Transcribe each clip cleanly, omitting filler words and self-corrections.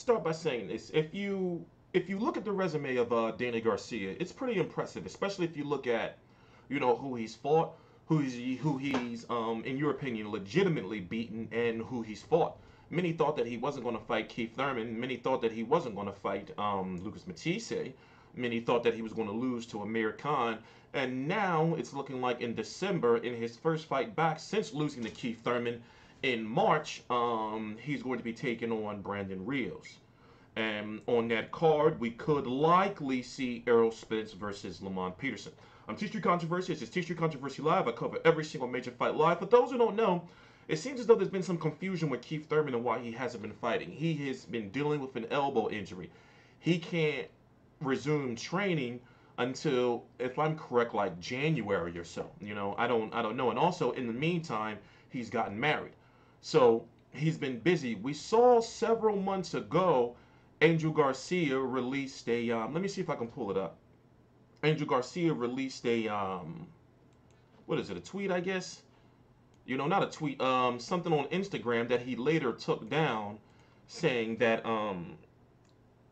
start by saying this. If you look at the resume of Danny Garcia, it's pretty impressive, especially if you look at, who he's fought, who he's in your opinion legitimately beaten, and who he's fought. Many thought that he wasn't going to fight Keith Thurman. Many thought that he wasn't going to fight Lucas Matisse. Many thought that he was going to lose to Amir Khan. And now it's looking like in December, in his first fight back since losing to Keith Thurman in March, he's going to be taking on Brandon Rios. And on that card, we could likely see Errol Spence versus Lamont Peterson. I'm TstreeT Controversy. This is TstreeT Controversy Live. I cover every single major fight live. For those who don't know, it seems as though there's been some confusion with Keith Thurman and why he hasn't been fighting. He has been dealing with an elbow injury. He can't resume training until, if I'm correct, like January or so. I don't know. And also, in the meantime, he's gotten married. So he's been busy. We saw several months ago Angel Garcia released a, let me see if I can pull it up. Angel Garcia released a, what is it, a tweet, I guess? Not a tweet, something on Instagram that he later took down saying that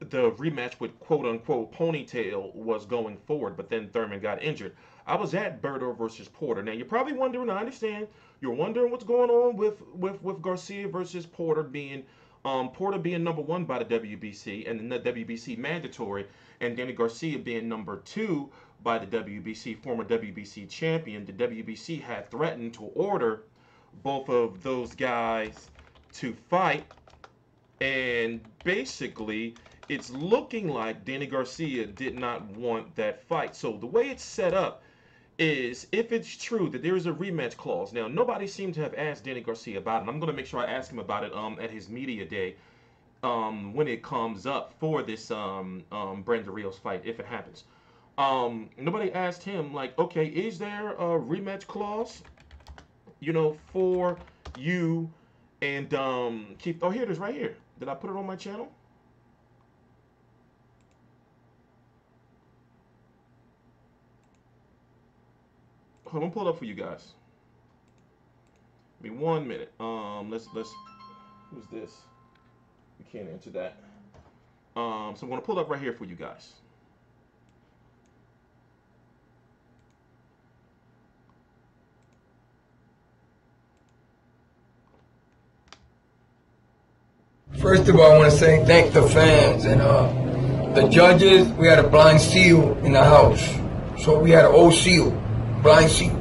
the rematch with quote-unquote Ponytail was going forward, but then Thurman got injured. I was at Berto versus Porter. Now, you're probably wondering, I understand, you're wondering what's going on with Garcia versus Porter being number one by the WBC and the WBC mandatory, and Danny Garcia being number two by the WBC, former WBC champion. The WBC had threatened to order both of those guys to fight, and basically it's looking like Danny Garcia did not want that fight. So the way it's set up is, if it's true that there is a rematch clause. Now, nobody seemed to have asked Danny Garcia about it. I'm going to make sure I ask him about it at his media day when it comes up for this Brandon Rios fight, if it happens. Nobody asked him, like, okay, is there a rematch clause, for you and Keith? Oh, here it is right here. Did I put it on my channel? Hold on, pull it up for you guys. Give me 1 minute. Let's. Who's this? You can't answer that. So I'm gonna pull it up right here for you guys. First of all, I want to say thank the fans and the judges. We had a blind seal in the house, so we had an old seal, blind seal.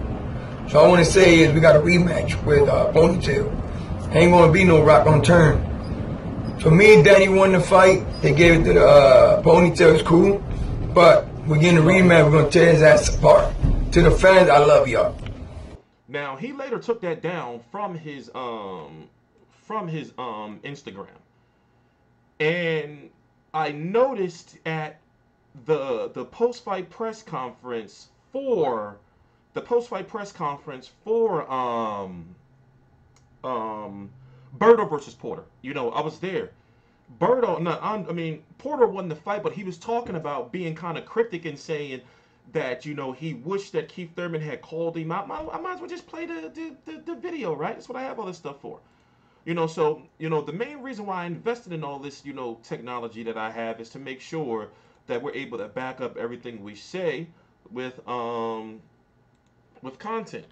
So I want to say is we got a rematch with Ponytail. Ain't gonna be no rock on turn. So me and Danny won the fight. They gave it to the Ponytail. It's cool, but we're getting a rematch. We're gonna tear his ass apart. To the fans, I love y'all. Now, he later took that down from his Instagram. And I noticed at the post-fight press conference for Berto versus Porter. I was there. Berto, no, I mean, Porter won the fight, but he was talking about being kind of cryptic and saying that, he wished that Keith Thurman had called him out. I might as well just play the video, right? That's what I have all this stuff for. So, the main reason why I invested in all this, technology that I have is to make sure that we're able to back up everything we say with content.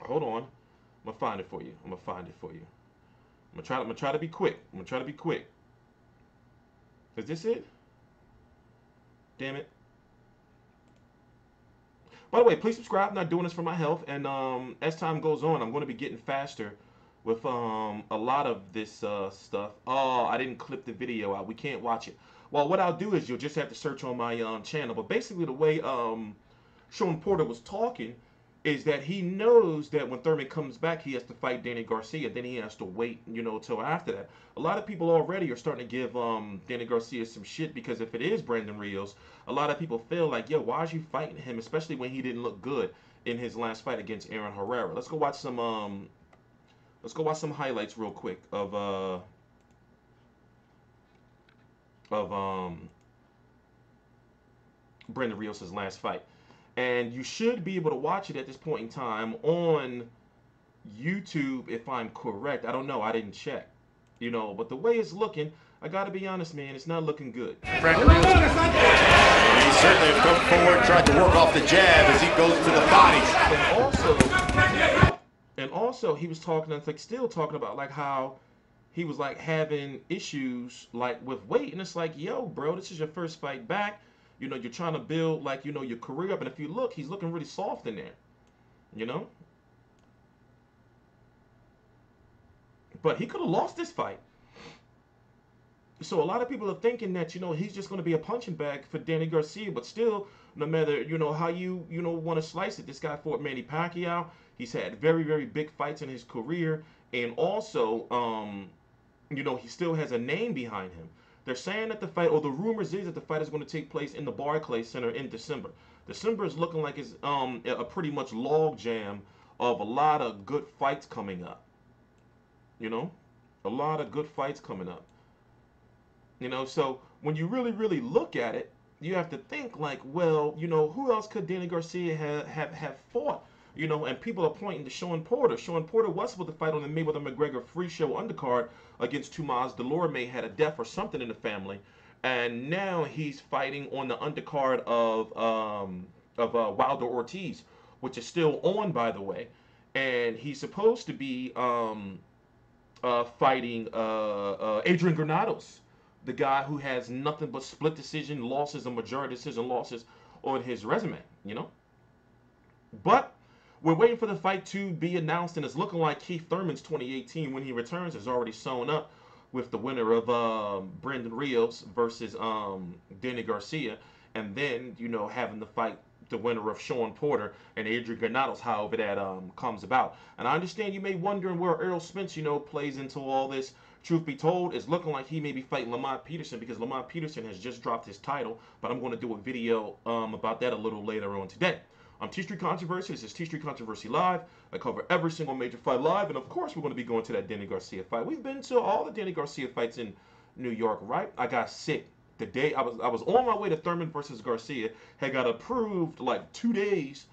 Hold on. I'm gonna find it for you. I'm gonna try to be quick. Is this it? Damn it. By the way, please subscribe. I'm not doing this for my health. And as time goes on, I'm going to be getting faster with a lot of this stuff. Oh, I didn't clip the video out. We can't watch it. Well, what I'll do is you'll just have to search on my channel. But basically, the way Shawn Porter was talking is that he knows that when Thurman comes back, he has to fight Danny Garcia. Then he has to wait, till after that. A lot of people already are starting to give Danny Garcia some shit because if it is Brandon Rios, a lot of people feel like, yo, why is you fighting him, especially when he didn't look good in his last fight against Aaron Herrera. Let's go watch some highlights real quick of Brandon Rios' last fight. And you should be able to watch it at this point in time on YouTube, if I'm correct. I don't know. I didn't check. You know, but the way it's looking, I gotta be honest, man, it's not looking good. Frank Rios. He certainly has come forward, tried to work off the jab as he goes to the body. And also, he was talking, I think, still talking about like how he was like having issues like with weight, and it's like, yo, bro, this is your first fight back. You know, you're trying to build like your career up, and if you look, he's looking really soft in there. You know, but he could have lost this fight. So a lot of people are thinking that he's just going to be a punching bag for Danny Garcia, but still, no matter how you want to slice it, this guy fought Manny Pacquiao. He's had very very big fights in his career, and also he still has a name behind him. They're saying that the fight, or the rumors is that the fight is going to take place in the Barclays Center in December. December is looking like it's a pretty much log jam of a lot of good fights coming up. You know, a lot of good fights coming up. So when you really, really look at it, you have to think like, well, who else could Danny Garcia have fought? And people are pointing to Shawn Porter. Shawn Porter was supposed to fight on the Mayweather-McGregor free show undercard against Tomas Delorme, had a death or something in the family, and now he's fighting on the undercard of Wilder Ortiz, which is still on, by the way, and he's supposed to be fighting Adrian Granados, the guy who has nothing but split decision losses and majority decision losses on his resume. But we're waiting for the fight to be announced, and it's looking like Keith Thurman's 2018, when he returns, is already sewn up with the winner of Brandon Rios versus Danny Garcia, and then having the fight the winner of Shawn Porter and Adrian Granados, however that comes about. And I understand you may wondering where Errol Spence plays into all this. Truth be told, it's looking like he may be fighting Lamont Peterson, because Lamont Peterson has just dropped his title, but I'm going to do a video about that a little later on today. I'm TstreeT Controversy. This is TstreeT Controversy Live. I cover every single major fight live, and of course we're going to be going to that Danny Garcia fight. We've been to all the Danny Garcia fights in New York, right? I got sick the day I was on my way to Thurman versus Garcia. Had got approved like 2 days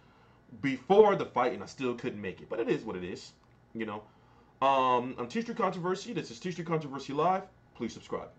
before the fight, and I still couldn't make it. But it is what it is. I'm TstreeT Controversy. This is TstreeT Controversy Live. Please subscribe.